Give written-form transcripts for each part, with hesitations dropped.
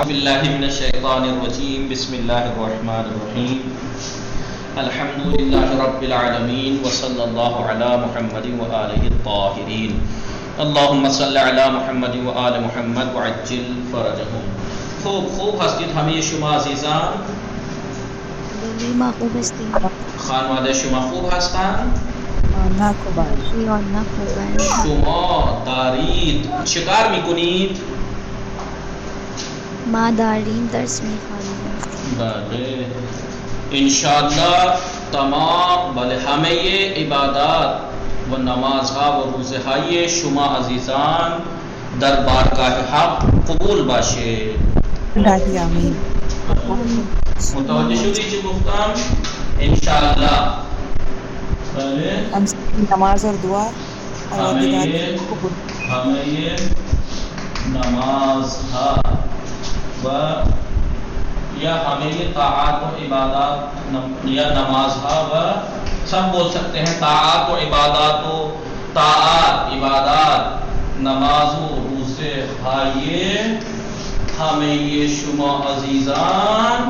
باللہ من الشیطان الرجیم بسم اللہ الرحمن الرحیم الحمد للہ رب العالمین وصلی اللہ علی محمد وآلہ الطاہرین اللہم صلی علی محمد وآل محمد وعجل فرجہم. خوب ہستید همه شما عزیزان. ما خوب هستیم. خانواده شما خوب هستند؟ نه خوبند. نه خوبند. شما دارید چیکار میکنید؟ ما داریم درس میخوانیم. بله انشاءاللہ تمام همه عبادات و نمازها و روزهای شما عزیزان در بارگاه حق قبول باشه. الهی آمین. متوجه شدی چی گفتم؟ انشاءاللہ. بله ہم نماز اور دعا همه نمازها و یا همه طاعات و عبادات یا نمازها و سب بول سکتے ہیں طاعات و عبادات و طاعات عبادات نماز و روزے های همه شما عزیزان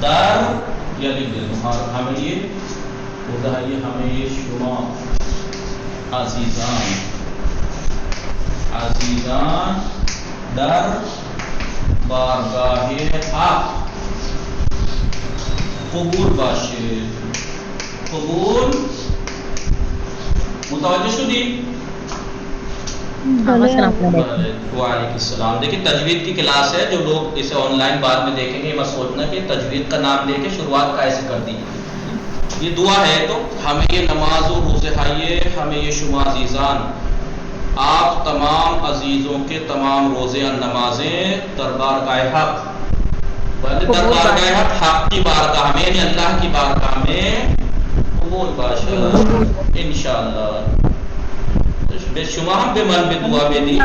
در یعنی همه همه شما عزیزان در بارگاه حق قبول باشه. قبول متوجه شدید؟ وعلیکم السلام. دیکھیں تجوید کی کلاس ہے، جو لوگ اسے آن لائن بعد میں دیکھیں گے مت سوچنا کہ تجوید کا نام دے کے شروعات کیسے کر دی. یہ دعا ہے تو ہمیں یہ نماز و روزے ہائیے ہمیں یہ شما عزیزان آپ تمام عزیزوں کے تمام روزے اور نمازیں دربارگاہ حق دربارگاہ حق حق کی بارگاہ میں یعنی اللہ کی بارگاہ میں قبول باشه انشاءاللہ. به شما هم به من به دعا بدید.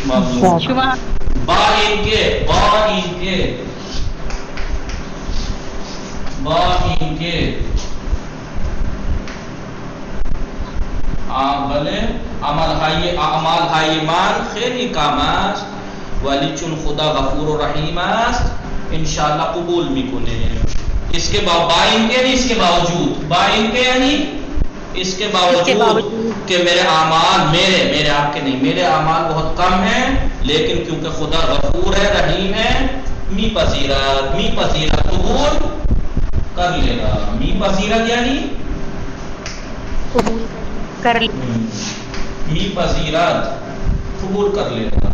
ممنون. شما با اینکه بله اعمال های من خیلی کم است ولی چون خدا غفور و رحیم است انشاءاللہ قبول میکنه. اس کے با اینکه نہیں اس کے باوجود با اینکه یعنی اس کے باوجود کہ میرے اعمال میرے آپ کے نہیں میرے اعمال بہت کم ہیں لیکن کیونکہ خدا غفور ہے رحیم ہے می پذیرت قبول کر لے گا. می پذیرت یعنی قبول کر لی. می پذیرت قبول کر لے گا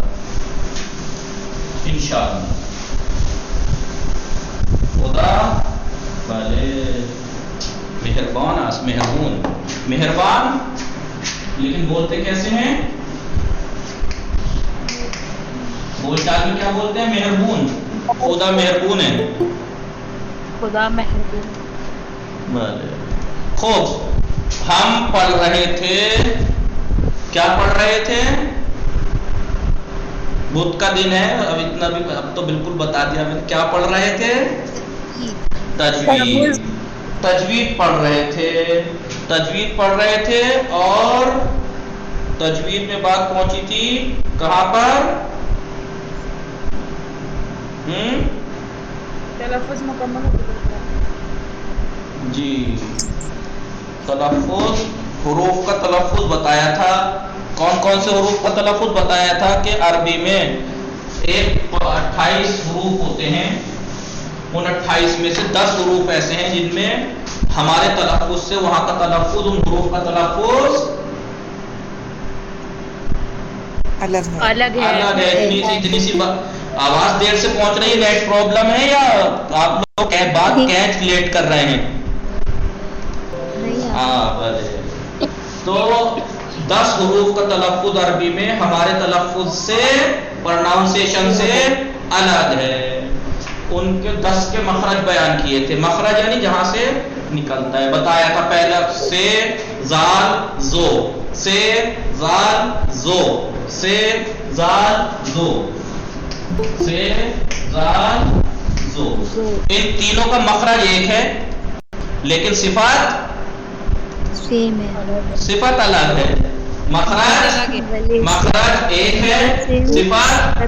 انشاءاللہ. خدا بھلے مہربان لیکن بولتے کیسے ہیں؟ بول چال میں کیا بولتے ہیں؟ مہربون. خدا مہربون ہے. خدا مہربان. بھلے خوب ہم پڑھ رہے تھے. کیا پڑھ رہے تھے؟ بدھ کا دن ہے اب اتنا بھی اب تو بالکل بتا دیا میں. کیا پڑھ رہے تھے؟ تجوید پڑھ رہے تھے اور تجوید میں بات پہنچی تھی کہاں پر؟ تلفظ مکمل جی تلفظ حروف کا تلفظ بتایا تھا. کون سے حروف کا تلفظ بتایا تھا کہ عربی میں 28 حروف ہوتے ہیں. ان 28 میں سے 10 حروف ایسے ہیں جن میں ہمارے تلفظ سے وہاں کا تلفظ ان حروف کا تلفظ الگ ہے. اتنی سی آواز دیر سے پہنچ رہی ہے. نیٹ پرابلم ہے یا آپ لوگ بات کیچ لیٹ کر رہے ہیں؟ تو 10 حروف کا تلفظ عربی میں ہمارے تلفظ سے پروناؤنسیشن سے الگ ہے. ان کے 10 کے مخرج بیان کیے تھے. مخرج یعنی جہاں سے نکلتا ہے بتایا تھا. پہلا سے زال زو سے زال زو سے زال زو سے زال زو. ان تینوں کا مخرج ایک ہے لیکن صفات سیم ہے. صفت الگ ہے. مخرج ایک ہے، صفت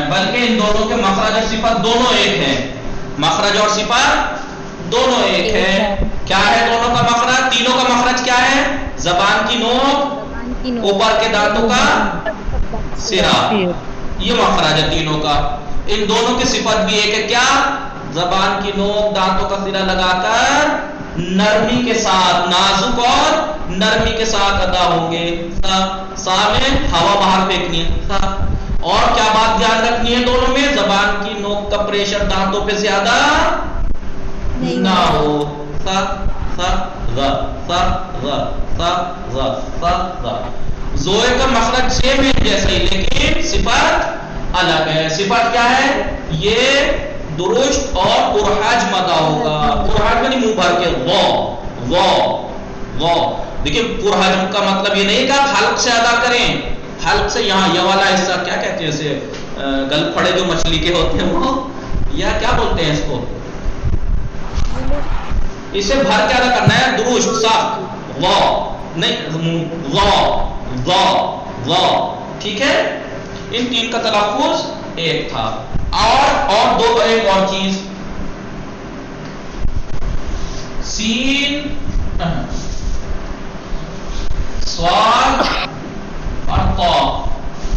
بلکہ ان دونوں کے مخرج اور صفت دونوں ایک ہیں، مخرج اور صفت دونوں ایک ہے۔ کیا ہے دونوں کا مخرج؟ تینوں کا مخرج کیا ہے؟ زبان کی نوک، اوپر کے دانتوں کا سرا، یہ مخرج ہے تینوں کا۔ ان دونوں کی صفت بھی ایک ہے، کیا؟ زبان کی نوک، دانتوں کا سرا لگا کر نرمی کے ساتھ، نازک اور نرمی کے ساتھ ادا ہوں گے۔ سا میں ہوا باہر پھینکنی ہے۔ اور کیا بات دھیان رکھنی ہے دونوں میں؟ زبان کی نوک کا پریشر دانتوں پہ زیادہ نہ ہو۔ سا سا ر سا ر سا ر سا ر۔ زوئے کا مخرج سیم ہے جیسے ہی، لیکن صفت الگ ہے۔ صفت کیا ہے؟ یہ درست اور پرحج مدہ ہوگا۔ پرحج میں نہیں منہ بھر کے وہ دیکھیں، پرحج کا مطلب یہ نہیں کہ آپ حلق سے ادا کریں، حلق سے یہاں یہ والا حصہ کیا کہتے ہیں اسے، گل پھڑے جو مچھلی کے ہوتے ہیں وہ، یا کیا بولتے ہیں اس کو، اسے بھر کے ادا کرنا ہے، درست صاف نہیں ٹھیک ہے۔ ان تین کا تلفظ ایک تھا۔ اور دو ایک اور چیز، سین سواد اور طا۔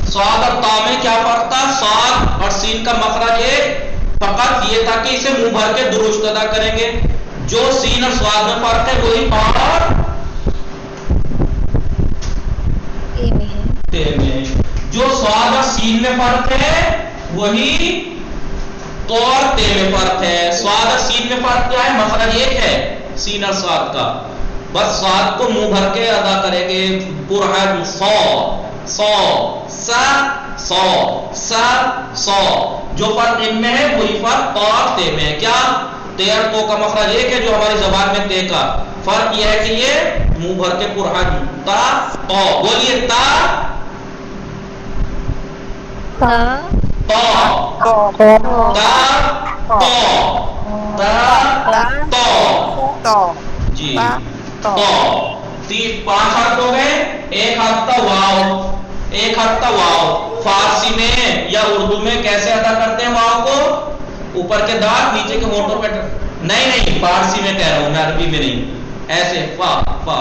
سواد اور طا میں کیا فرق تھا؟ سواد اور سین کا مخرج ایک، فقط یہ تھا کہ اسے منہ بھر کے درست ادا کریں گے۔ جو سین اور سواد میں فرق ہے وہی اور تے میں، جو سواد اور سین میں فرق ہے وہی تو اور تے میں فرق ہے۔ سواد اور سین میں فرق کیا ہے؟ مخرج ایک ہے سین اور سواد کا، بس سواد کو منہ بھر کے ادا کریں گے، پرحج سو سو سا سو سا سو۔ جو فرق ان میں ہے وہی فرق تو اور تے میں ہے۔ کیا؟ تے اور تو کا مخرج ایک ہے جو ہماری زبان میں تے کا، فرق یہ ہے کہ یہ منہ بھر کے پرحج تا تو، بولیے تا تو جی تو پانچ حرف ہو گئے۔ ایک حرف تھا واو، ایک حرف تھا واو۔ فارسی میں یا اردو میں کیسے ادا کرتے ہیں واو کو؟ اوپر کے دانت نیچے کے ہونٹوں پہ، نہیں فارسی میں کہہ رہا ہوں میں، عربی میں نہیں، ایسے فا فا،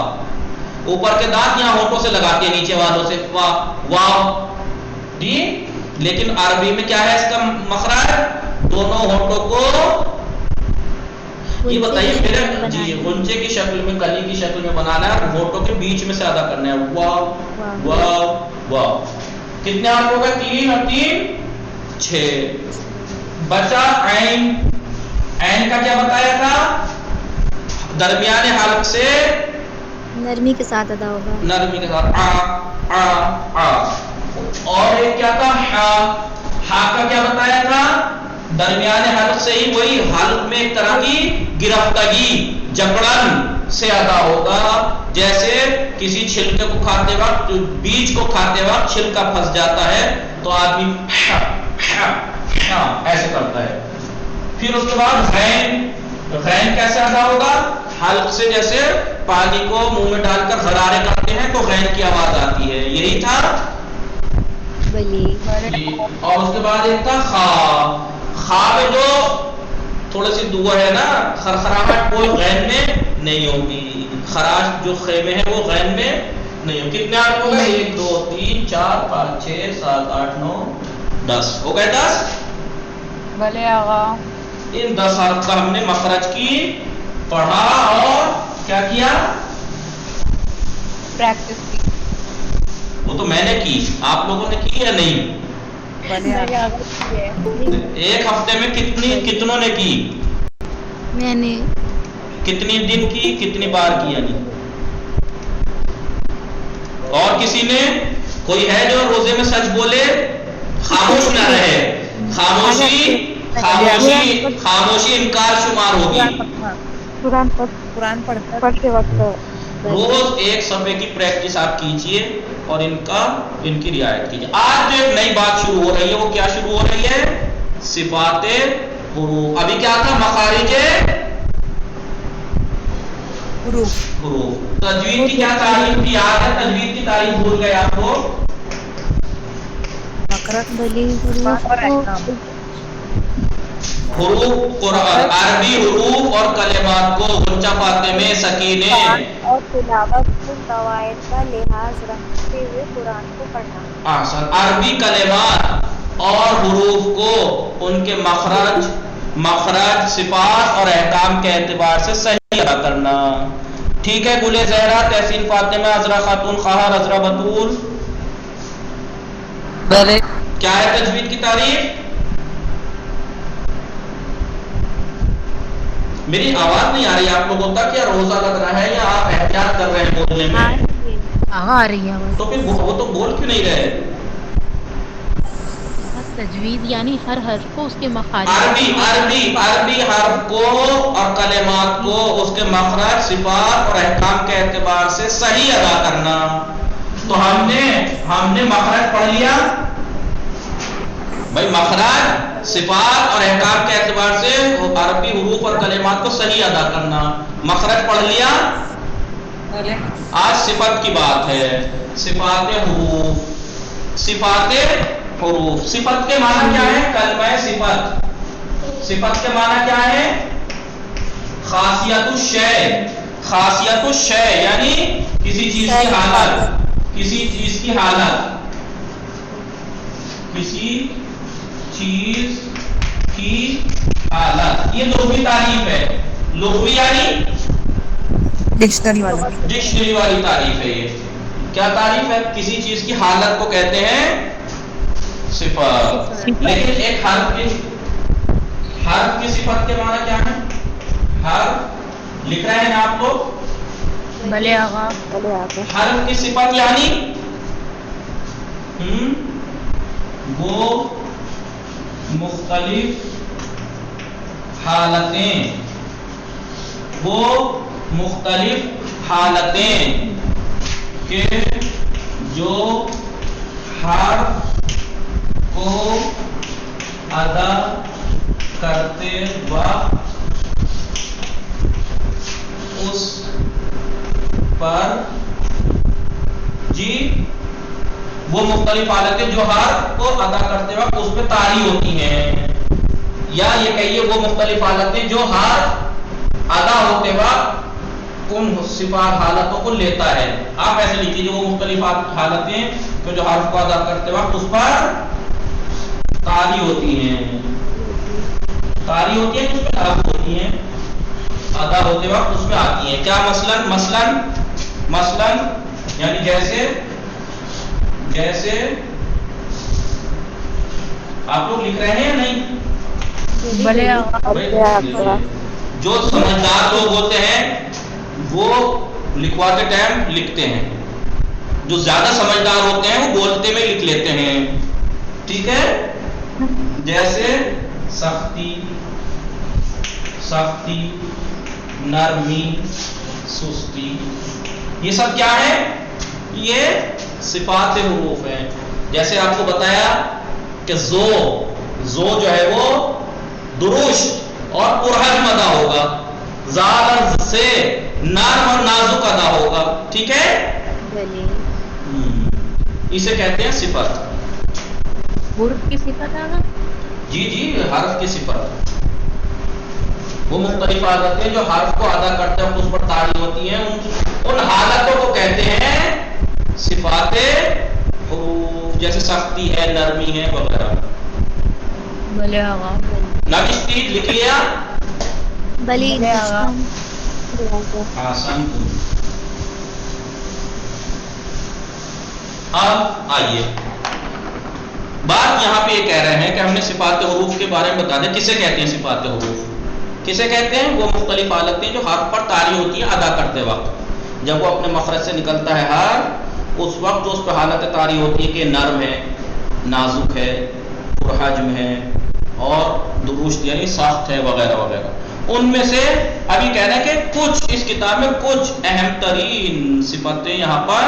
اوپر کے دانت یہاں ہونٹوں سے لگاتے ہیں نیچے والوں سے، فا واو جی۔ لیکن عربی میں کیا ہے اس کا مخرج؟ دونوں ہونٹوں کو، یہ بتائیے میرے جی غنچے کی شکل میں، کلی کی شکل میں بنانا ہے، ہونٹوں کے بیچ میں سے ادا کرنا ہے، واو واو واو۔ کتنے حرف ہو گئے؟ تین اور تین 6۔ بچا عین۔ عین کا کیا بتایا تھا؟ درمیانے حلق سے نرمی کے ساتھ ادا ہوگا، نرمی کے ساتھ آ۔ اور ایک کیا تھا؟ ہا۔ ہا کا کیا بتایا تھا؟ درمیانے حلق سے ہی، وہی حلق میں ایک طرح کی گرفتگی، جکڑن سے ادا ہوگا، جیسے کسی چھلکے کو کھاتے وقت، بیج کو کھاتے وقت چھلکا پھنس جاتا ہے تو آدمی ایسے کرتا ہے۔ پھر اس کے بعد غین۔ غین کیسے ادا ہوگا؟ حلق سے جیسے پانی کو منہ میں ڈال کر غرارے کرتے ہیں تو غین کی آواز آتی ہے، یہی تھا بلی۔ اور اس کے بعد ایک تھا خا۔ خا میں جو تھوڑی سی دعا ہے نا، خرخراہٹ، وہ غین میں نہیں ہوگی، خراش جو خیمے ہیں وہ غین میں نہیں ہوگی۔ کتنے حرف ہو گئے؟ 1 2 3 4 5 6 7 8 9 10 ہو گئے 10۔ بھلے آغا۔ ان 10 حرف کا ہم نے مخرج کی پڑھا اور کیا کیا؟ پریکٹس کی۔ وہ تو میں نے کی، آپ لوگوں نے کی یا نہیں؟ ایک ہفتے میں کتنوں نے کی؟ میں نے۔ کتنی دن کی، کتنی بار کی یعنی؟ اور کسی نے؟ کوئی ہے جو روزے میں سچ بولے، خاموش نہ رہے؟ خاموشی خاموشی انکار شمار ہوگی۔ قرآن پڑھتے وقت روز ایک صفحے کی پریکٹس آپ کیجئے اور ان کی رعایت کیجئے۔ آج جو ایک نئی بات شروع ہو رہی ہے، وہ کیا شروع ہو رہی ہے؟ صفات حروف۔ ابھی کیا تھا؟ مخارج حروف۔ تجوید کی کیا تعریف تھی یاد ہے؟ تجوید کی تعریف بھول گئے آپ کو؟ بلی حروف کو حروف قرآن عربی حروف اور کلمات کو غنچہ فاطمہ سکینے اور تلاوت کے قواعد کا لحاظ رکھتے ہوئے قرآن کو پڑھنا. احسن. عربی کلمات اور حروف کو ان کے مخرج صفات اور احکام کے اعتبار سے صحیح ادا کرنا. ٹھیک ہے. گل زہرا، تحسین فاطمہ، عذرا خاتون خواہر، عذرا بطول. کیا ہے تجوید کی تعریف؟ میری آواز نہیں آ رہی آپ لوگوں تک، یا روزہ لگ رہا ہے یا آپ احتیاط کر رہے ہیں بولنے میں؟ آ رہی ہے تو پھر وہ تو بول کیوں نہیں رہے؟ تجوید یعنی ہر حرف کو اس کے مخارج، عربی حرف کو اور کلمات کو اس کے مخرج صفات اور احکام کے اعتبار سے صحیح ادا کرنا. تو ہم نے مخرج پڑھ لیا بھائی، مخرج صفات اور احکام کے اعتبار سے عربی حروف اور کلمات کو صحیح ادا کرنا. مخرج پڑھ لیا. آج صفت کی بات ہے. صفات حروف. صفت کے معنی کیا ہے؟ کلمہ صفت. صفت کے معنی کیا ہے؟ خاصیت الشیء. خاصیت الشیء یعنی کسی چیز کی حالت. کسی چیز کی حالت. کسی چیز کی حالت. یہ لغوی تعریف ہے. لغوی یعنی ڈکشنری والی تعریف ہے. یہ کیا تعریف ہے؟ کسی چیز کی حالت کو کہتے ہیں صفت. لیکن ایک حرف کی صفت کے معنی کیا ہے؟ حرف لکھ رہے ہیں آپ لوگ؟ بلے آغا. حرف کی صفت یعنی وہ مختلف حالتیں کہ جو حرف کو ادا کرتے وقت اس پر وہ مختلف حالتیں جو حرف کو ادا کرتے وقت اس پہ طاری ہوتی ہیں. یا یہ کہیے وہ مختلف حالتیں جو حرف ادا ہوتے وقت ان صفات حالتوں کو لیتا ہے. آپ ایسے لکھیے وہ مختلف حالتیں جو حرف کو ادا کرتے وقت اس پر طاری ہوتی ہیں. طاری ہوتی ہیں، اس پہ لاگو ہوتی ہیں، ادا ہوتے وقت اس پہ آتی ہیں. کیا مثلاً یعنی جیسے آپ لوگ لکھ رہے ہیں یا نہیں؟ بلے آغا. جو سمجھدار لوگ ہوتے ہیں وہ لکھواتے ٹائم لکھتے ہیں. جو زیادہ سمجھدار ہوتے ہیں وہ بولتے میں لکھ لیتے ہیں. ٹھیک ہے. جیسے سختی، نرمی، سستی، یہ سب کیا ہے؟ یہ صفات حروف ہیں. جیسے آپ کو بتایا کہ زو جو ہے وہ درشت اور پرحجم ادا ہوگا. زال سے نرم اور نازک ادا ہوگا. ٹھیک ہے. اسے کہتے ہیں صفت. حرف کی صفت ہے نا؟ جی حرف کی صفت. وہ مختلف حالتیں جو حرف کو ادا کرتے ہیں اس پر طاری ہوتی ہیں، ان حالتوں کو کہتے ہیں صفات حروف. جیسے سختی ہے، نرمی ہے وغیرہ. بلے آغا. نوشتی لکھ لیا؟ بلی آسان. اب آئیے بات یہاں پہ یہ کہہ رہے ہیں کہ ہم نے صفات حروف کے بارے میں بتا دیں. کسے کہتے ہیں صفات حروف؟ کسے کہتے ہیں؟ وہ مختلف حالتیں جو حرف پر طاری ہوتی ہیں ادا کرتے وقت. جب وہ اپنے مخرج سے نکلتا ہے حرف، اس وقت جو اس پہ حالت طاری ہوتی ہے کہ نرم ہے، نازک ہے، پرحجم ہے اور درست یعنی سخت ہے وغیرہ وغیرہ. ان میں سے ابھی کہہ رہے ہیں کہ کچھ اس کتاب میں کچھ اہم ترین صفتیں یہاں پر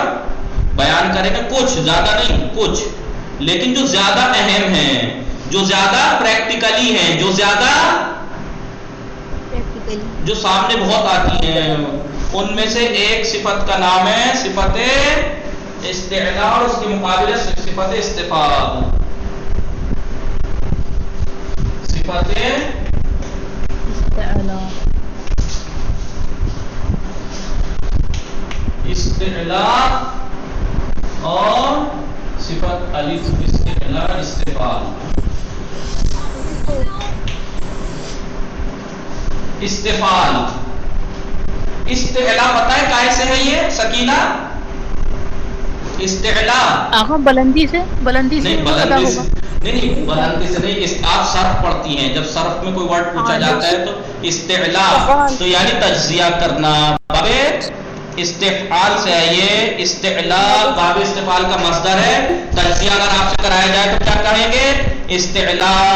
بیان کریں گے. کچھ، زیادہ نہیں، کچھ. لیکن جو زیادہ اہم ہیں، جو زیادہ پریکٹیکلی ہیں، جو سامنے بہت آتی ہیں، ان میں سے ایک صفت کا نام ہے صفت استعلاء اور اس کے مقابلے صفت استفال. صفت استعلاء اور صفت استعلاء استفال. استفال استعلاء پتہ ہے کیسے ہے یہ سکینہ؟ استعلاء آقا بلندی سے نہیں پتا بلندی سے ہوگا. نہیں بلندی سے نہیں. آپ صرف پڑھتی ہیں جب صرف میں کوئی ورڈ پوچھا جاتا ہے تو استعلاء تو یعنی تجزیہ کرنا. باب استفعال سے ہے یہ. استعلاء باب استفعال کا مصدر ہے. تجزیہ اگر آپ سے کرایا جائے تو کیا کہیں گے؟ استعلاء.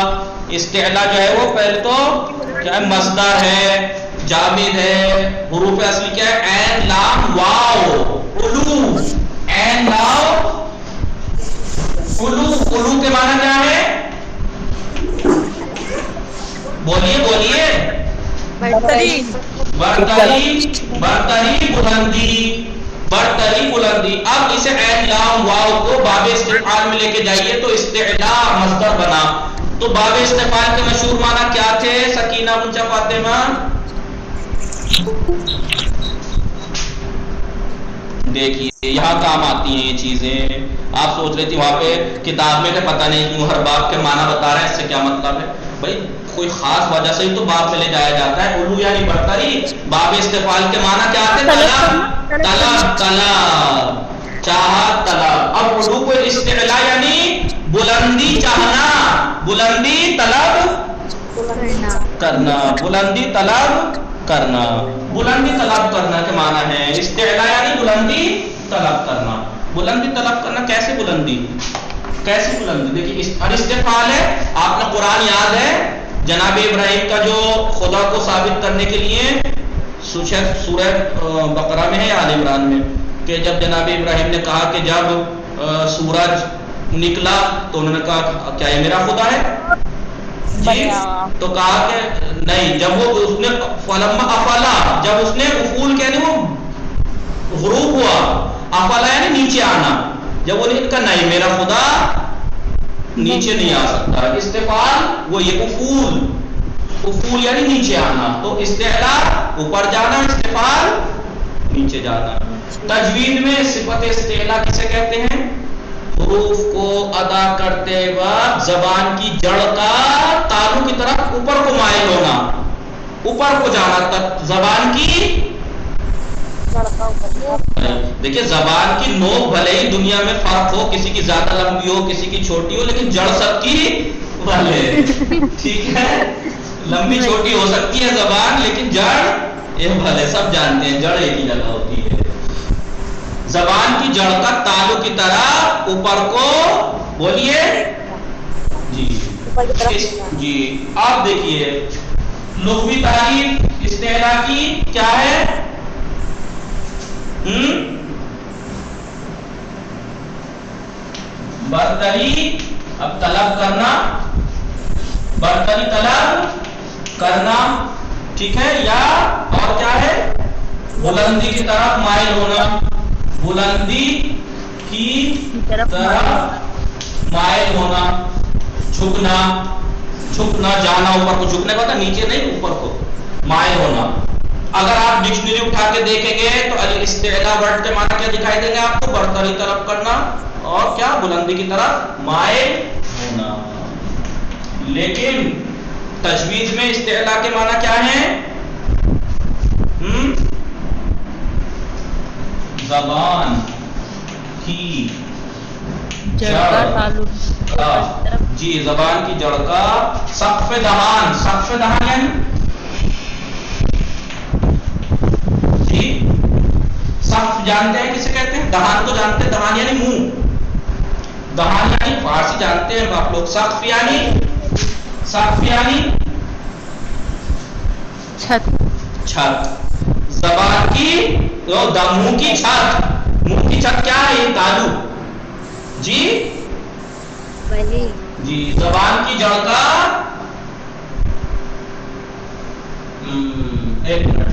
استعلاء جو ہے وہ پہلے تو کیا ہے؟ مصدر ہے، جامد ہے. حروف اصلی کیا ہے؟ عین لام واو. علو عین لام علو. علو کے معنی کیا ہے؟ بولیے برتری. برتری. برتری بلندی. برتری بلندی. اب اسے عین لام واو کو باب استفعال میں لے کے جائیے تو استعلاء مصدر بنا. تو باب استفعال کے مشہور معنی کیا تھے سکینہ منچا فاطمہ؟ دیکھیے یہاں کام آتی ہیں یہ چیزیں. آپ سوچ رہی تھی وہاں پہ کتاب میں کہ پتہ نہیں کیوں ہر باب کے معنی بتا رہے ہیں، اس سے کیا مطلب ہے؟ بھائی کوئی خاص وجہ سے ہی تو باب میں لے جایا جاتا ہے. علو یعنی برتری. باب استفعال کے معنی کیا آتے ہیں؟ طلب طلب طلب چاہت طلب. اب علو کو استعلاء یعنی بلندی چاہنا، بلندی طلب کرنا. بلندی طلب کرنا. بلندی طلب کرنا کے معنی ہے استعلاء یعنی بلندی طلب کرنا. بلندی طلب کرنا کیسے بلندی؟ کیسے بلندی؟ دیکھیے استفعال ہے. آپ نے قرآن یاد ہے جناب ابراہیم کا جو خدا کو ثابت کرنے کے لیے سورہ بقرہ میں ہے یا آل عمران میں کہ جب جناب ابراہیم نے کہا کہ جب سورج نکلا تو انہوں نے کہا کیا یہ میرا خدا ہے؟ جی تو کہا کہ نہیں. جب وہ اس نے فلما افلا، جب اس نے افول کہنے وہ غروب ہوا، افلا یعنی نیچے آنا، جب وہ نے کہا نہیں میرا خدا نیچے نہیں آ سکتا. استفعال وہ یہ افول. افول یعنی نیچے آنا. تو استعلاء اوپر جانا، استفعال نیچے جانا. تجوید میں صفت استعلاء کسے کہتے ہیں؟ حروف کو ادا کرتے وقت زبان کی جڑ کا تالو کی طرف اوپر کو مائل ہونا، اوپر کو جانا. تک زبان کی دیکھیے زبان کی نوک بھلے ہی دنیا میں فرق ہو، کسی کی زیادہ لمبی ہو کسی کی چھوٹی ہو، لیکن جڑ سب کی بھلے ٹھیک ہے. لمبی چھوٹی ہو سکتی ہے زبان لیکن جڑ یہ بھلے سب جانتے ہیں جڑ ایک ہی جگہ ہوتی ہے. زبان کی جڑ کا تالو کی طرح اوپر کو بولیے جی جی. آپ دیکھیے لغوی تعریف استعلاء کی کیا ہے؟ برتری. اب طلب کرنا، برتری طلب کرنا ٹھیک ہے. یا اور کیا ہے؟ بلندی کی طرف مائل ہونا. بلندی کی طرف مائل ہونا. جھکنا، جھکنا جانا اوپر کو. جھکنے کا تھا نیچے نہیں اوپر کو مائل ہونا. اگر آپ ڈکشنری اٹھا کے دیکھیں گے تو استعلاء ورڈ کے معنی کیا دکھائی دیں گے آپ کو؟ برتری طرف کرنا اور کیا بلندی کی طرف مائل ہونا. لیکن تجوید میں استعلاء کے معنی کیا ہیں؟ زبان کی جڑ جی زبان کی جڑ کا سقف دہان. سقف دہان یعنی جی سقف جانتے ہیں کسے کہتے ہیں؟ دہان کو جانتے ہیں. دہان یعنی منہ. دہان یعنی فارسی جانتے ہیں آپ لوگ. سقف یعنی چھت. چھت. زبان کی منہ کی چھت. منہ کی چھت کیا ہے؟ یہ تالو جی جی. زبان کی جڑ کا ایک منٹ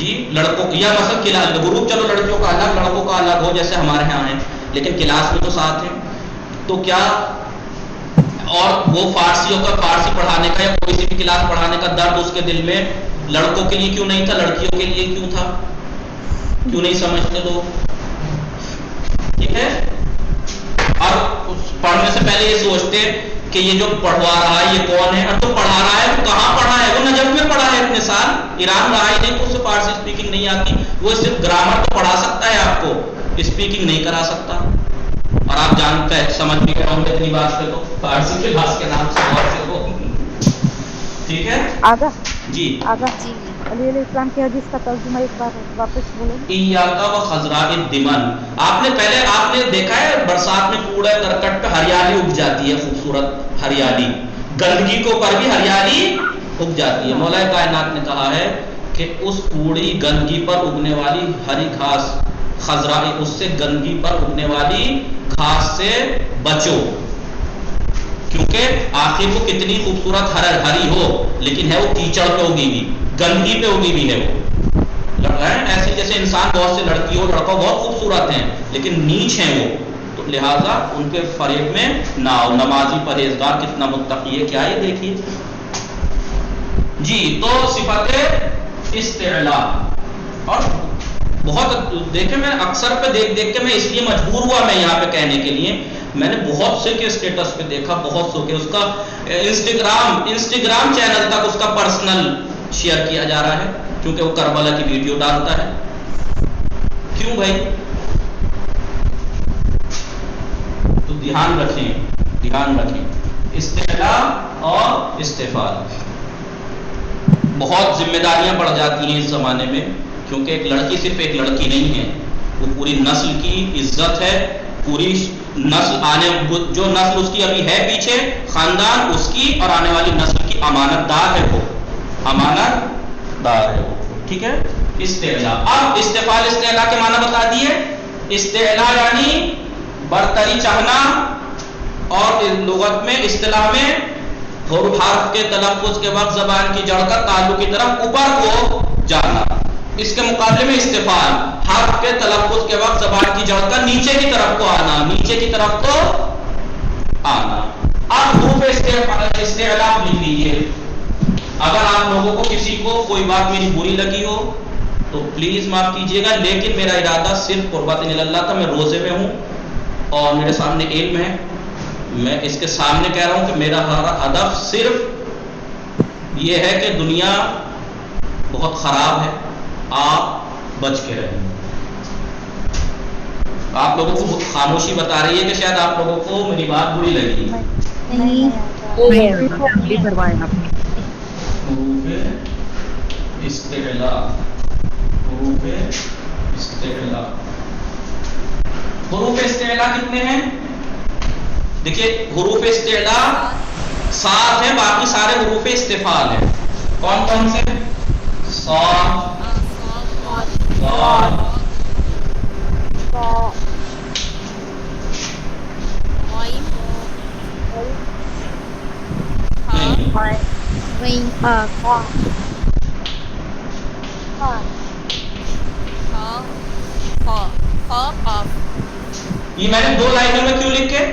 جی لڑکوں یا مثلا کلاس گروپ چلو لڑکیوں کا الگ لڑکوں کا الگ ہو جیسے ہمارے یہاں ہے، لیکن کلاس میں تو ساتھ ہیں، تو کیا اور وہ فارسیوں کا فارسی پڑھانے کا یا کوئی سی بھی کلاس پڑھانے کا درد اس کے دل میں لڑکوں کے لیے کیوں نہیں تھا، لڑکیوں کے لیے کیوں تھا؟ کیوں نہیں سمجھتے لوگ؟ ٹھیک ہے، اور پڑھنے سے پہلے یہ سوچتے کہ یہ جو پڑھوا رہا ہے یہ کون ہے، اور تو پڑھا رہا ہے کہاں پڑھا ہے، وہ نجف میں پڑھا ہے اتنے سال، ایران رہا ہی نہیں تو اسے فارسی اسپیکنگ نہیں آتی، وہ صرف گرامر تو پڑھا سکتا ہے آپ کو، اسپیکنگ نہیں کرا سکتا، اور آپ جانتے ہیں سمجھ بھی گئے ہوں گے اتنی بات پہ تو فارسی کلاس کے نام سے اور سے وہ ٹھیک ہے آگا جی آگا علی علیہ السلام کی حدیث کا ترجمہ ایک بار واپس بولیں۔ ایاکا و خضراء الدمن، آپ نے دیکھا ہے برسات میں کوڑا کرکٹ پہ ہریالی اگ جاتی ہے، خوبصورت ہریالی، گندگی کے اوپر بھی ہریالی اگ جاتی ہے۔ مولا کائنات نے کہا ہے کہ اس کوڑی گندگی پر اگنے والی ہری گھاس، خضراء اس سے گندگی پر اگنے والی گھاس سے بچو، کیونکہ آخر وہ کتنی خوبصورت ہری ہو لیکن ہے وہ کیچڑ پہ اگی ہوئی، گندگی پہ اگی ہوئی ہے وہ، ایسے جیسے انسان بہت سے لڑکی ہو لڑکا بہت خوبصورت ہیں لیکن نیچ ہیں وہ، تو لہٰذا ان کے فریب میں نہ آؤ۔ نمازی پرہیزگار کتنا متقی ہے، کیا یہ دیکھیے جی۔ تو صفت استعلاء، اور بہت دیکھیں میں اکثر پہ دیکھ کے میں اس لیے مجبور ہوا میں یہاں پہ کہنے کے لیے، میں نے بہت سے کے اسٹیٹس پہ دیکھا، بہت سے کے اس کا انسٹاگرام چینل تک اس کا پرسنل شیئر کیا جا رہا ہے کیونکہ وہ کربلا کی ویڈیو ڈالتا ہے۔ کیوں بھائی؟ تو دھیان رکھیں استعلاء اور استفال، بہت ذمہ داریاں بڑھ جاتی ہیں اس زمانے میں، کیونکہ ایک لڑکی صرف ایک لڑکی نہیں ہے، وہ پوری نسل کی عزت ہے، پوری نسل جو نسل اس کی ابھی ہے پیچھے، خاندان اس کی اور آنے والی نسل کی امانت دار ہے، وہ امانت دار ہے وہ، ٹھیک ہے۔ استعلاء، اب استفال استعلاء کے معنی بتا دیے۔ استعلاء یعنی برتری چاہنا، اور لغت میں اصطلاح میں حرف کے تلفظ کے وقت زبان کی جڑ کا تالو کی طرف اوپر کو جانا، اس کے مقابلے میں استفال حرف کے تلفظ کے وقت زبان کی جڑ کا نیچے کی طرف کو آنا، نیچے کی طرف کو آنا۔ اب حروف استعلاء لکھ لیجیے۔ اگر آپ لوگوں کو کسی کو کوئی بات میری بری لگی ہو تو پلیز معاف کیجیے گا، لیکن میرا ارادہ صرف قربت اللہ تھا، میں روزے میں ہوں اور میرے سامنے علم ہے، میں اس کے سامنے کہہ رہا ہوں کہ میرا ہدف صرف یہ ہے کہ دنیا بہت خراب ہے، آپ بچ کے رہیں۔ آپ لوگوں کو خاموشی بتا رہی ہے کہ شاید آپ لوگوں کو میری بات بری لگی۔ حروف استعلاء کتنے ہیں؟ دیکھیے حروف استعلاء 7 ہیں، باقی سارے حروف استفال ہیں۔ کون کون سے؟ صاد، ضاد، یہ میں نے 2 لائنوں میں کیوں لکھے؟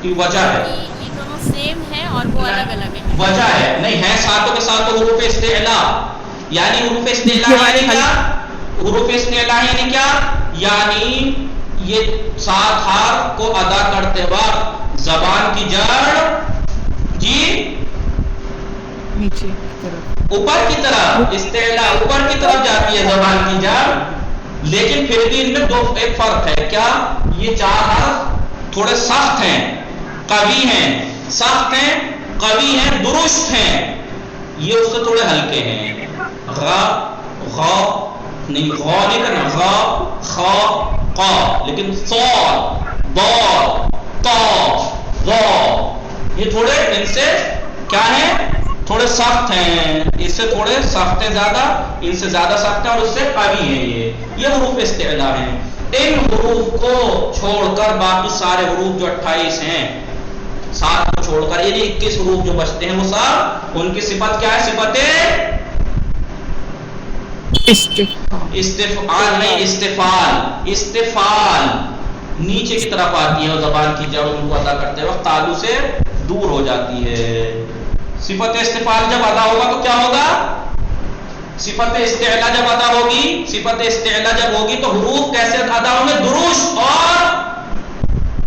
کی وجہ ہے، یہ دونوں سیم ہیں اور وہ الگ الگ ہیں۔ وجہ ہے نہیں ہے، ساتوں کے ساتھ حروف استعلاء، یعنی حروف استعلاء یعنی کیا؟ حروف استعلاء یعنی کیا؟ یعنی یہ 7 حرف کو ادا کرتے وقت زبان کی جڑ جی نیچے کی طرف، اوپر کی طرف، استعلاء اوپر کی طرف جاتی ہے زبان کی جڑ، لیکن پھر بھی ان میں ایک فرق ہے، کیا؟ یہ 4 حرف تھوڑے سخت ہیں، قوی ہیں، سخت ہیں، قوی ہیں، درست ہیں، یہ اس سے تھوڑے ہلکے ہیں۔ غا، غا نہیں، غا نہیں کرنا، غا، خا، قا، لیکن صاد، ضاد، طا، ظا، یہ تھوڑے ان سے کیا ہیں؟ تھوڑے سخت ہیں، اس سے تھوڑے سخت ہیں زیادہ، ان سے زیادہ سخت ہیں اور اس سے قوی ہیں۔ یہ حروف استعلاء ہیں۔ ان حروف کو چھوڑ کر باقی سارے حروف جو 28 ہیں، 7 کو چھوڑ کر، یعنی 21 حروف جو بچتے ہیں وہ سب، ان کی صفت کیا ہے؟ صفت استفعال نہیں، استفعال، استفعال نیچے کی طرف آتی ہے اور زبان کی جڑ ان کو ادا کرتے وقت تالو سے دور ہو جاتی ہے۔ صفت استفعال جب ادا ہوگا تو کیا ہوگا؟ صفت استعلا جب ادا ہوگی، صفت استعلا جب ہوگی تو حروف کیسے ادا ہوں گے؟ درست اور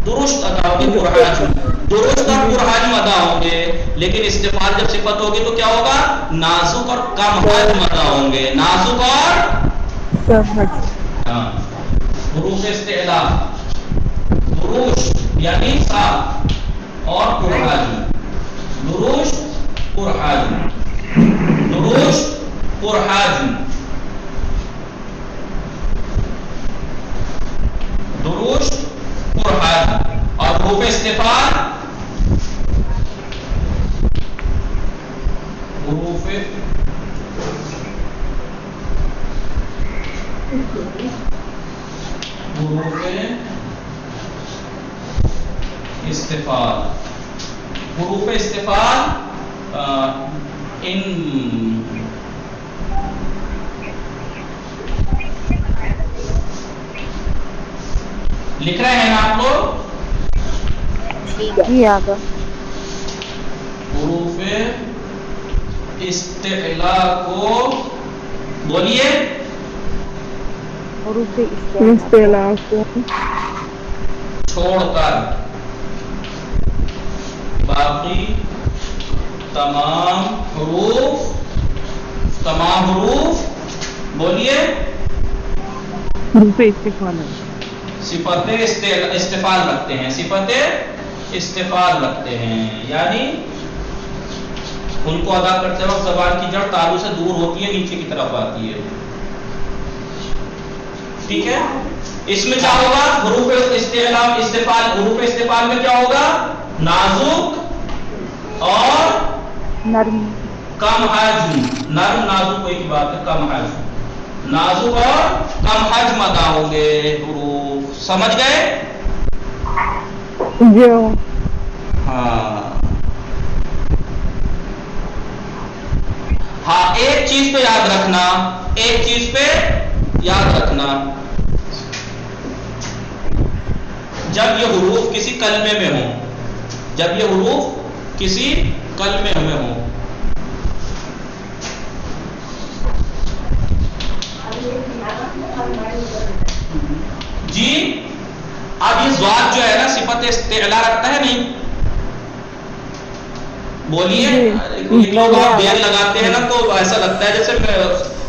درست ادا ہوں گے، پرحجم، درست اور پرحجم ادا ہوں گے۔ لیکن استفعال جب صفت ہوگی تو کیا ہوگا؟ نازک اور کم حجم ادا ہوں گے، نازک اور ہاں حروف استعلا درست یعنی صاف اور پرحجم، درست پرحجم، درست پرحجم، درست پرحجم۔ اور حروف استفعال، حروف استفعال، حروف استفعال ان لکھ رہے ہیں نا آپ لوگ؟ جی آقا۔ حروف استعلا کو بولیے، حروف استعلا کو چھوڑ کر باقی تمام حروف بولیے حروف استفعال صفت استفعال رکھتے ہیں، صفت استفعال رکھتے ہیں، یعنی ان کو ادا کرتے وقت زبان کی جڑ تالو سے دور ہوتی ہے، نیچے کی طرف آتی ہے۔ ٹھیک ہے، اس میں کیا ہوگا؟ حروف استفعال، حروف استفعال میں کیا ہوگا؟ نازک اور نرم، کم حجم، نرم نازک کوئی کی بات ہے، کم حجم، نازک اور کم حجم ادا ہوں گے حروف۔ سمجھ گئے؟ جو ہاں ایک چیز پہ یاد رکھنا، ایک چیز پہ یاد رکھنا، جب یہ حروف کسی کلمے میں ہوں، جب یہ حروف کسی کلمے میں ہوں، جی اب یہ ذات جو ہے نا صفت استعلا رکھتا ہے نہیں؟ بولیے، لوگ آپ دیر لگاتے ہیں نا تو ایسا لگتا ہے جیسے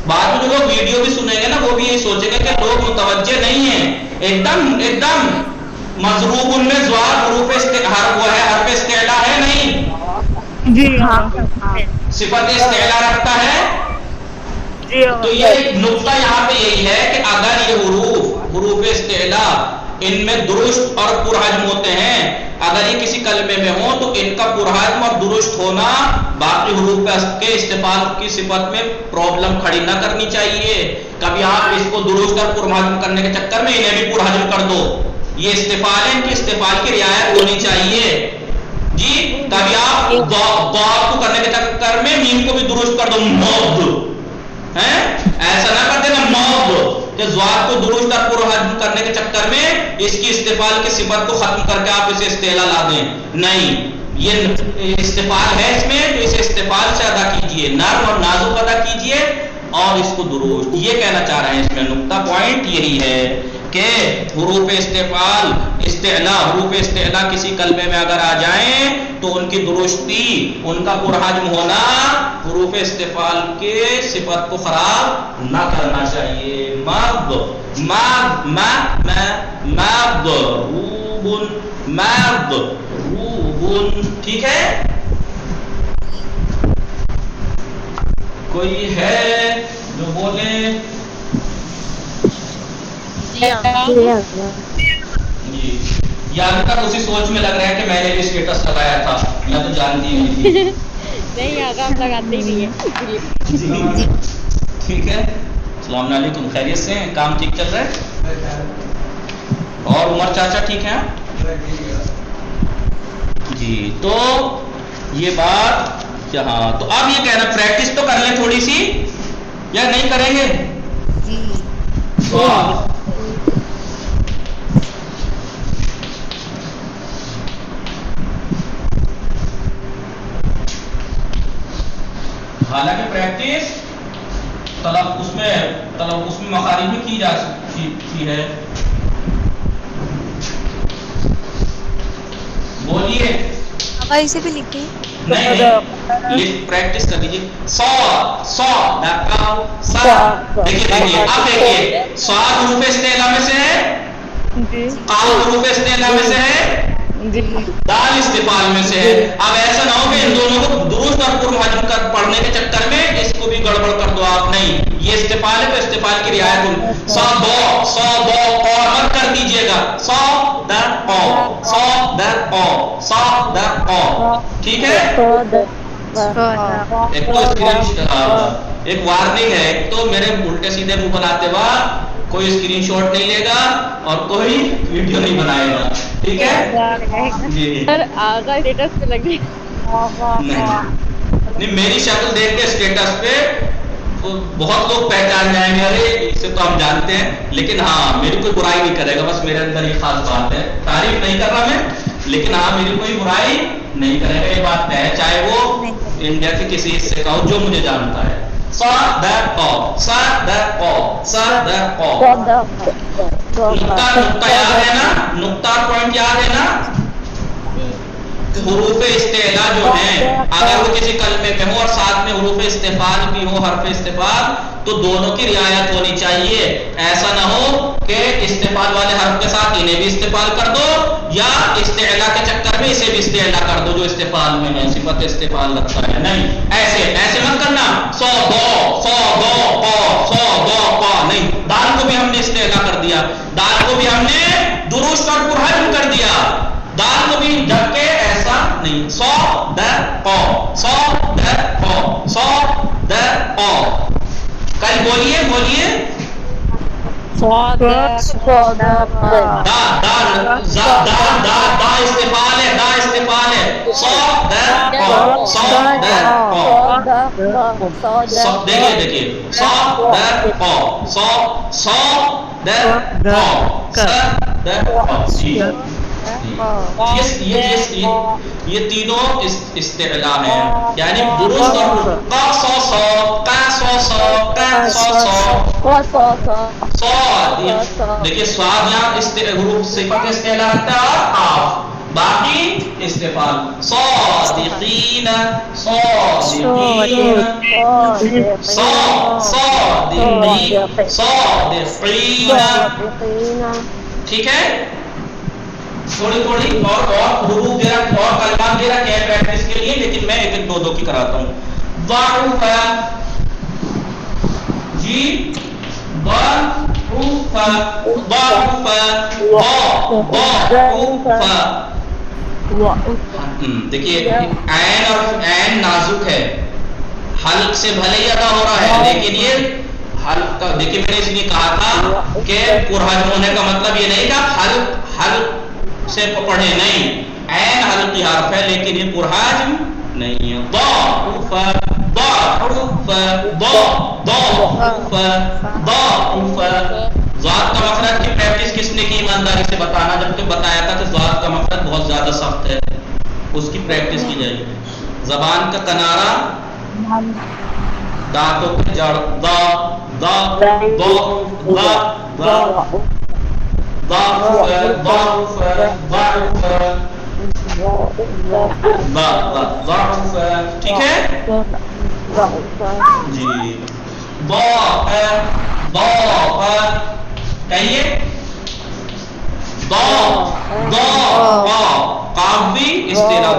بعد میں جو لوگ ویڈیو بھی سنیں گے نا وہ بھی یہی سوچیں گے کہ لوگ متوجہ نہیں ہیں، ایک دم مضروب ان میں ذات حروف وہ ہے، حرف استعلا ہے نہیں؟ جی ہاں صفت استعلا رکھتا ہے۔ تو یہ ایک نقطہ یہاں پہ یہی ہے کہ اگر یہ حروف استعلا ان میں درست اور پرحجم ہوتے ہیں، اگر یہ کسی کلمے میں ہوں تو ان کا پرحجم اور درست ہونا باقی حروف کے استفعال کی صفت میں پرابلم کھڑی نہ کرنی چاہیے۔ کبھی آپ اس کو درست اور پرحجم کرنے کے چکر میں انہیں بھی پرحجم کر دو، یہ استفعال ہے، ان کی استفعال کی رعایت ہونی چاہیے جی۔ کبھی آپ ضاد کو کرنے کے چکر میں میم کو بھی درست کر دو، مد ایسا نہ کر دینا مد، کہ ضاد کو درست اور پرحجم کرنے کے چکر میں اس کی استفعال کی صفت کو ختم کر کے آپ اسے استعلا لا دیں، نہیں، یہ استفعال ہے اس میں تو اسے استفعال سے ادا کیجئے، نرم اور نازک ادا کیجئے اور اس کو درست، یہ کہنا چاہ رہے ہیں اس میں نقطہ پوائنٹ یہی ہے کہ حروف استفعال استعلا، حروف استعلا کسی کلمے میں اگر آ جائیں تو ان کی درستی، ان کا پرحجم ہونا حروف استفعال کے صفت کو خراب نہ کرنا چاہیے۔ مغضوب، ٹھیک ہے؟ کوئی ہے جو بولے؟ جی یہ ابھی تک اسی سوچ میں لگ رہا ہے کہ میں نے بھی اسٹیٹس لگایا تھا، میں تو جانتی نہیں تھی۔ نہیں آگا ہم لگاتے ہی نہیں ہیں۔ ٹھیک ہے، السلام علیکم، خیریت سے ہیں؟ کام ٹھیک چل رہا ہے؟ اور عمر چاچا ٹھیک ہیں؟ جی تو یہ بات، ہاں تو اب یہ کہنا پریکٹس تو کر لیں تھوڑی سی یا نہیں کریں گے؟ صاد. حالانکہ پریکٹس اس میں مخارج بھی کی جا سکتی ہے. بولیے. اسے بھی لکھی نہیں پریکٹس کر لیجیے. صاد دیکھیے اب دیکھیے صاد حروف استعلا میں سے ہے, قاف حروف استعلا میں سے ہے, دال استفال میں سے ہے. اب ایسا نہ ہو کہ ان دونوں کو درست اور پرمحجم کر پڑھنے کے چکر میں اس کو بھی گڑبڑ کر دو آپ. نہیں, یہ استفال ہے تو استفال کی رعایت. سو دو اور مت کر دیجیے گا. سو در او ٹھیک ہے. ایک تو ایک وارننگ ہے, ایک تو میرے الٹے سیدھے منہ بناتے وقت کوئی اسکرین شاٹ نہیں لے گا اور کوئی ویڈیو نہیں بنائے گا, ٹھیک ہے جی. سر آگا اسٹیٹس پہ لگ رہی نہیں میری شکل دیکھ کے اسٹیٹس پہ بہت لوگ پہچان جائیں گے, ارے اسے تو ہم جانتے ہیں. لیکن ہاں میری کوئی برائی نہیں کرے گا, بس میرے اندر یہ خاص بات ہے. تعریف نہیں کر رہا میں, لیکن ہاں میری کوئی برائی نہیں کرے گا, یہ بات ہے. چاہے وہ انڈیا کے کسی حصے کا ہو جو مجھے جانتا ہے. نقطہ یاد ہے نا, نقطہ پوائنٹ یاد ہے نا. حروف استعلا جو ہیں اگر وہ کسی کلمے میں ہو اور ساتھ میں حروف استفال بھی ہو, حرف استفال, تو دونوں کی رعایت ہونی چاہیے. ایسا نہ ہو کہ استفال والے حرف کے ساتھ انہیں بھی استفال کر دو یا استعلا کے چکر میں اسے بھی استعلا کر دو جو استفال میں ہے, صفت استفال لگتا ہے. نہیں, ایسے مت کرنا. سو دو پا نہیں, دال کو بھی ہم نے استعلا کر دیا, دال کو بھی ہم نے درست اور پرحجم کر دیا, دال کو بھی, جبکہ ایسا نہیں. سو در پو کل بولیے دا استفال ہے. سو در پو دیکھیے سو در پو. یہ تینوں استعلا ہیں, یعنی درست دیکھیے سواد یہاں حروف صفت استعلا رکھتا ہے اور قاف, باقی استفال. صادقین ٹھیک ہے. تھوڑی اور حروف دے رکھ اور کلمات دے رکھے ہیں پریکٹس کے لیے, لیکن میں ایک دو کی کراتا ہوں. ضعف جی, دیکھیے عین اور عین نازک ہے, حلق سے بھلے ہی ادا ہو رہا ہے, لیکن یہ حلق کا, دیکھیے میں نے اس لیے کہا تھا کہ پرحجم ہونے کا مطلب یہ نہیں کہ حلق سے پکڑے, نہیں, عین حلقی حرف ہے لیکن یہ پرحجم نہیں ہے. ذات کا مخرج کی پریکٹس کس نے کی ایمانداری سے بتانا, جبکہ بتایا تھا کہ ذات کا مخرج بہت زیادہ سخت ہے, اس کی پریکٹس کی جائے. زبان کا کنارہ, دانتوں کی جڑ, ٹھیک ہے جی. کہیے قاف بھی استعلا.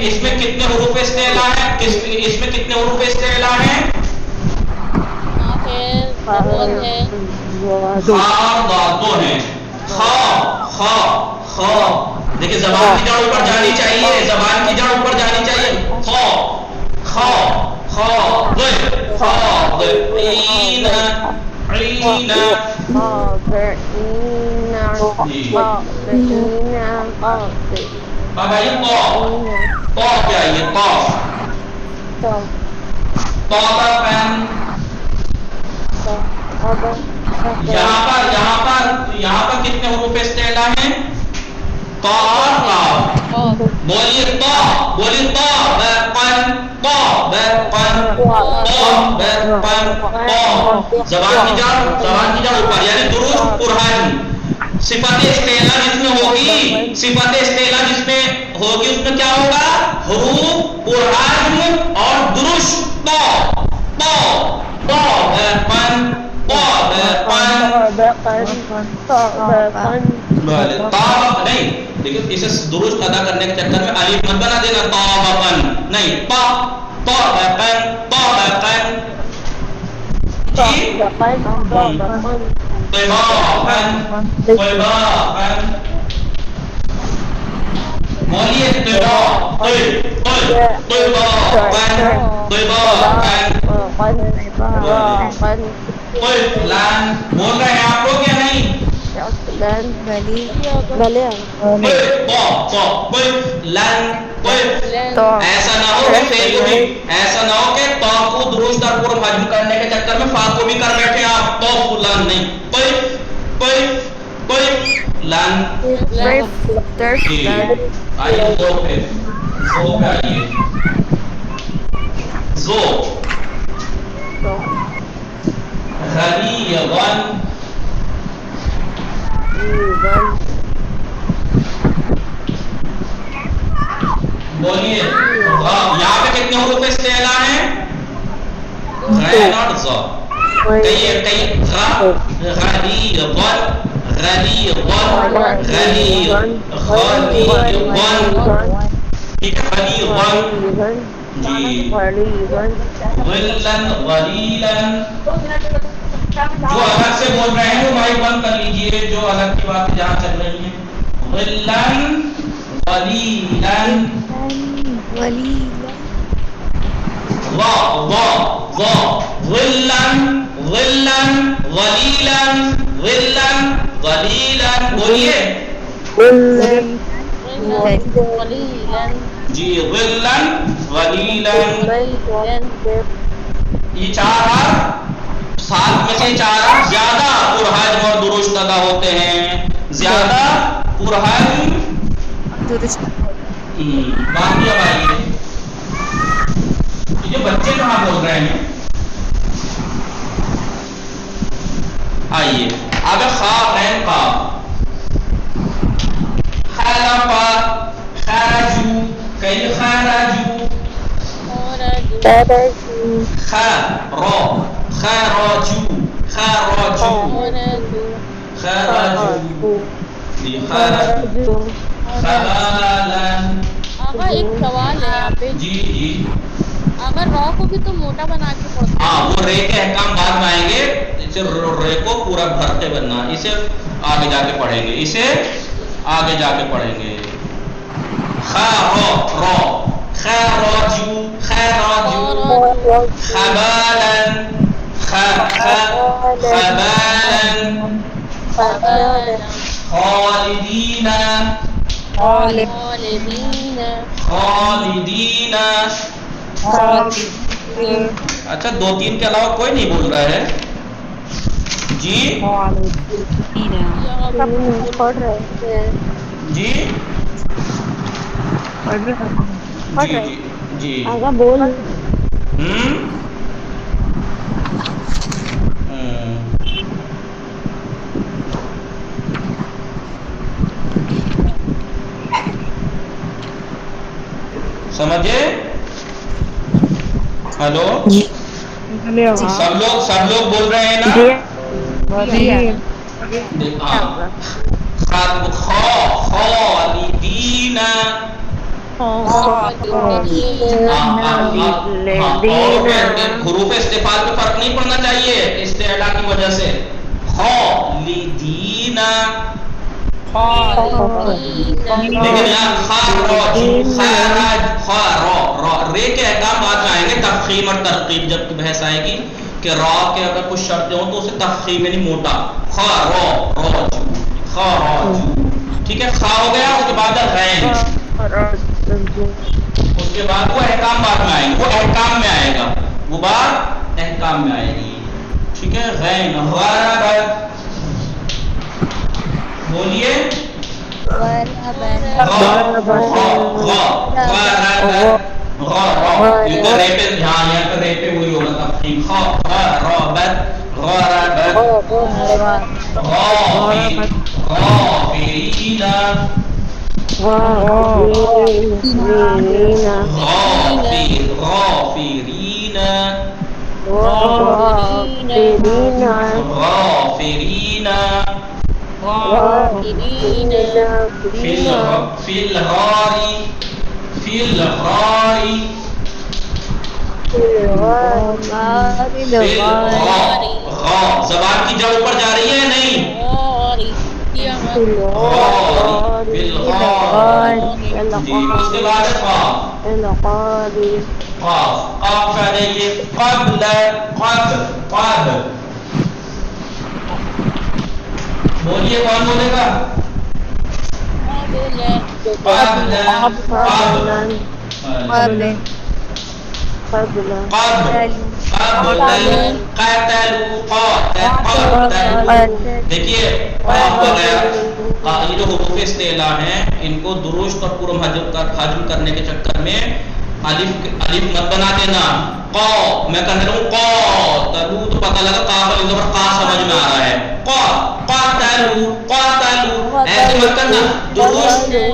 اس میں کتنے حروف استعلا ہیں, اس میں کتنے حروف استعلا ہیں؟ دو ہیں. دیکھیں زبان کی جڑ اوپر جانی چاہیے, زبان کی جڑ اوپر جانی چاہیے. اب آئیے تو پہ آئیے تو کا پین یہاں پر کتنے حروف استعلا ہیں؟ تو اور قاف. بولیے تو برقن زبان کی جڑ اوپر یعنی درست پرہن. صفت استعلا جس میں ہوگی اس میں کیا ہوگا؟ حروف پرہن اور درست. نہیں لیکن اسے درست ادا کرنے کے چکر میں الف مت بنا دینا طابقن نہیں بول رہے ہیں آپ لوگ یا نہیں؟ ایسا نہ ہو کہ تو کو درست اور پر حجم کرنے کے چکر میں فا کو بھی کر بیٹھے آپ. تو فلان نہیں لن. آئیے زو پہ آئیے زو غلیظاً بولیے یہاں پہ کتنے حروف استعلا ہیں؟ غین اور ظا. جو الگ سے بول رہے ہیں وہ مائک بند کر لیجئے. جو الگ کی بات جہاں چل رہی ہیں غلن غلیلن بولیے جی غلن غلیلن. یہ چار حرف سات میں سے چار حرف زیادہ پرحجم اور درست ادا ہوتے ہیں. زیادہ پرحجم درست. باقی اب آئیے یہ بچے کہاں بول رہے ہیں؟ آئیے اب خا غین قاف. خلق خرجو کئی خرجو خرجو آقا ایک سوال ہے یہاں پہ. جی اگر را کو بھی تو موٹا بنا کے پڑھتے ہیں. ہاں وہ رے کے احکام بعد میں آئیں گے. اسے رے کو پورا بھر کے بننا. اسے آگے جا کے پڑھیں گے. خرجو خبالن خالدین. اچھا دو تین کے علاوہ کوئی نہیں بول رہا ہے جی. جی جی بول سمجھے؟ ہلو سب لوگ بول رہے ہیں نا. خالدین حروف استفال پہ فرق نہیں پڑنا چاہیے استعلا کی وجہ سے. خالدین لیکن یہاں رے کے احکام بعد میں آئیں گے. تفخیم اور ترقیب جب بحث آئے گی کہ را کے اگر کچھ شرطیں ہوں تو اسے تفخیم یعنی موٹا. خراجو. ٹھیک ہے, خا ہو گیا, اس کے بعد غین, اس کے بعد وہ احکام بعد میں آئیں گے, وہ احکام میں آئے گا, وہ بات احکام میں آئے گی. ٹھیک ہے, غین غربت, بولیے وہی ہوگا تفخیم, غربت غربت, غافرین غافرین غافرین فی الغاری زبان کی جڑ اوپر جا رہی ہے نہیں, جی اس کے بعد آپ کہہ دیجیے قبل قبل, بولیے کون بولے گا, قبل دیکھیے آپ ہو گیا. یہ جو حروف استعلاء ہیں ان کو درست اور پورا حجم کرنے کے چکر میں الف مت بنا دینا. قا میں کہہ رہا ہوں قا تلو, تو پتہ لگا قاف علی زبر قا سمجھ میں آ رہا ہے. قا قاتلو قاتلو, ایسے مت کرنا,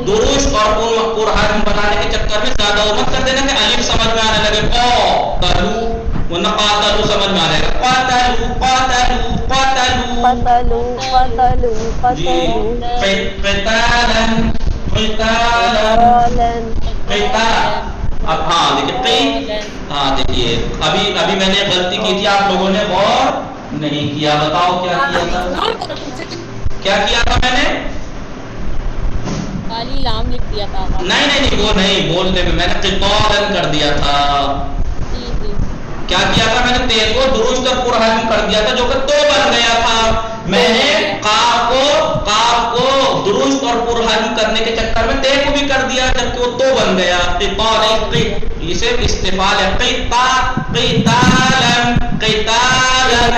درست اور پورا حجم بنانے کے چکر میں زیادہ مت کر دینا کہ الف سمجھ میں آنے لگے قا تلو, ورنہ قاتلو سمجھ میں آ رہے گا. قاتلو قاتلو قاتلو جی, قتالن قتالن قتال. اب ہاں دیکھیے, ہاں دیکھیے ابھی میں نے غلطی کی تھی, آپ لوگوں نے غور نہیں کیا. بتاؤ کیا کیا تھا, کیا کیا تھا میں نے, خالی لام لکھ دیا تھا. نہیں وہ نہیں بولنے میں نے قتالن کر دیا تھا. کیا کیا تھا میں نے, تے کو درست اور پورا حجم کر دیا تھا جو کہ تو بن گیا تھا. میں نے قاف کو درست اور پورا حجم کرنے کے چکر میں تے کو بھی کر دیا جبکہ وہ تو بن گیا. اسے استفال ہے, قتالن قتالن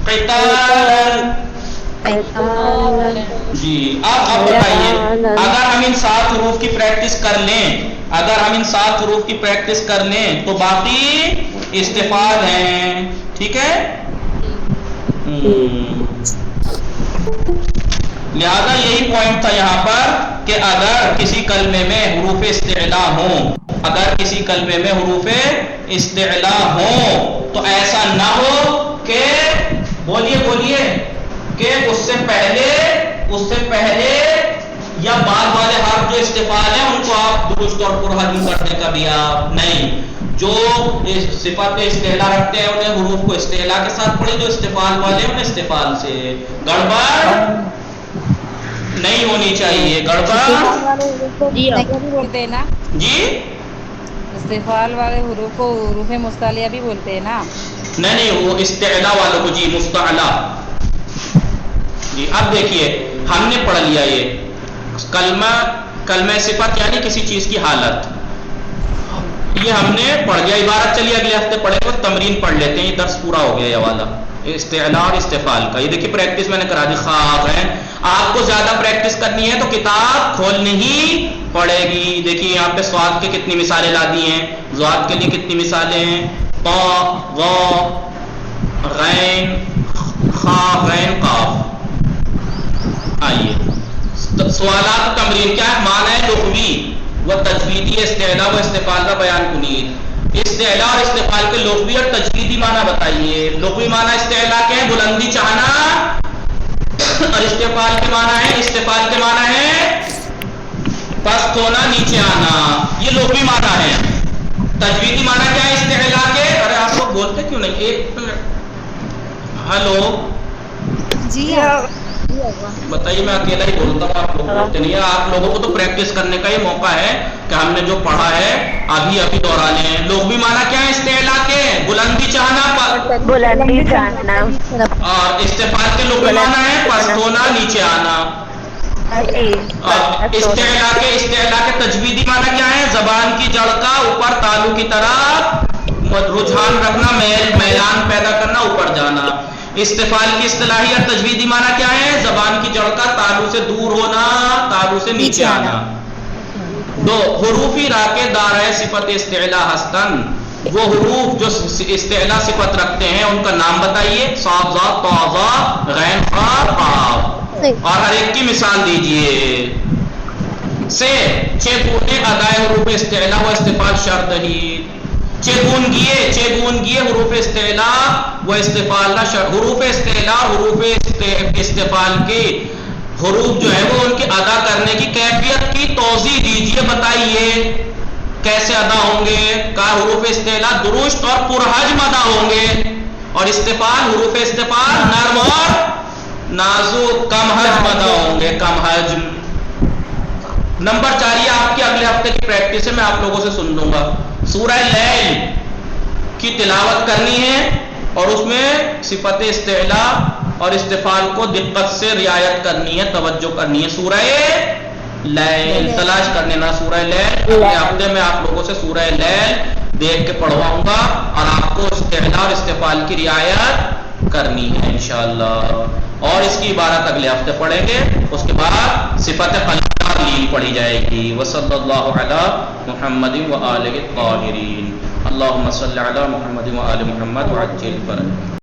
قتالن. جی اب بتائیے, اگر ہم ان 7 حروف کی پریکٹس کر لیں, اگر ہم ان 7 حروف کی پریکٹس کر لیں تو باقی استفال ہیں. ٹھیک ہے, لہذا یہی پوائنٹ تھا یہاں پر کہ اگر کسی کلمے میں حروف استعلاء ہوں, اگر کسی کلمے میں حروف استعلاء ہوں تو ایسا نہ ہو کہ بولیے کہ اس سے پہلے یا بعد والے حرف جو استفال ہیں ان کو آپ درست اور پرحجم کرنے کا بھی آپ نہیں. جو صفت استعلاء رکھتے ہیں انہیں حروف کو استعلاء کے ساتھ پڑھیں, جو استفال والے انہیں استفال سے. گڑبڑ نہیں ہونی چاہیے, گڑبڑ بولتے ہیں نا جی, استفال والے حروف کو حروف مستعلیہ بھی بولتے ہیں نا. نہیں وہ استعلاء والوں کو جی مستعلا. جی اب دیکھیے ہم نے پڑھ لیا یہ کلمہ صفت یعنی کسی چیز کی حالت, یہ ہم نے پڑھ لیا. عبارت چلیے اگلے ہفتے پڑھیں گے, تمرین پڑھ لیتے ہیں, یہ درس پورا ہو گیا یہ والا استعلاء اور استفال کا. یہ دیکھیے پریکٹس میں نے کرا دی. خواہ ہے آپ کو زیادہ پریکٹس کرنی ہے تو کتاب کھولنی ہی پڑے گی. دیکھیے یہاں پہ سواد کے کتنی مثالیں لا دی ہیں, زواد کے لیے کتنی مثالیں ہیں, طا وا غین خا غین قاف. آئیے سوالات تمرین کیا ہے, معنی ہے لغوی و تجویدی استعلاء و استفال کا بیان کنید. استعلاء اور استفال کے لغوی اور تجویدی معنی بتائیے. لغوی معنی استعلاء کے بلندی چاہنا, اور استفال کے معنی ہے پست ہونا, نیچے آنا. یہ لغوی معنی ہے. تجویدی معنی کیا ہے استعلاء کے؟ ارے آپ لوگ بولتے کیوں نہیں, ایک ہلو جی بتائیے, میں اکیلا ہی بولتا ہوں, آپ لوگ بولتے نہیں. آپ لوگوں کو تو پریکٹس کرنے کا یہ موقع ہے کہ ہم نے جو پڑھا ہے ابھی ابھی دہرانے ہیں. لوگ بھی مانا کیا ہے استعلا کے؟ بلندی چاہنا بلندی چاہنا. اور استفال کے لوگ بھی مانا ہے پست ہونا نیچے آنا. اور استعلا کے تجویدی مانا کیا ہے؟ زبان کی جڑ کا اوپر تالو کی طرف رجحان رکھنا، میلان پیدا کرنا، اوپر جانا. استفال کی اصطلاحی اور تجویدی مانا کیا ہے؟ زبان کی جڑ کا تالو سے دور ہونا، تالو سے نیچے آنا. دو حروفی را کے دارۂ صفت استعلا ہستن، وہ حروف جو استعلا صفت رکھتے ہیں ان کا نام بتائیے. صاد ضاد طا ظا غین قاف قاف، اور ہر ایک کی مثال دیجئے. سے چگونے ادائے حروف استعلا و استفال شرط ہی. چگونگیے حروف استعلا و استفال نہ شرط. حروف استعلا حروف استفال کے حروف جو ہے وہ ان کے ادا کرنے کی کیفیت کی توضیح دیجئے، بتائیے کیسے ادا ہوں گے. کا حروف استعلا درست اور پرحجم ادا ہوں گے، اور استفال حروف استفال نرم اور نازک کم حجم ادا ہوں گے، کم حجم. نمبر 4 یہ آپ کے اگلے ہفتے کی پریکٹس ہے، میں آپ لوگوں سے سن لوں گا. سورہ لیل کی تلاوت کرنی ہے اور اس میں صفت استعلا اور استفال کو دقت سے رعایت کرنی ہے، توجہ کرنی ہے. سورہ لیل تلاش کرنے نا، سورہ لیل. اگلے ہفتے میں آپ لوگوں سے سورہ لیل دیکھ کے پڑھواؤں گا اور آپ کو استعلا اور استفال کی رعایت کرنی ہے انشاءاللہ. اور اس کی عبارت اگلے ہفتے پڑھیں گے. اس کے بعد صفت قلم پڑھی جائے گی. وصلی اللہ علی محمد و آلہ الطاہرین. اللہم صلی علی محمد و آل محمد وعجل فرجہ.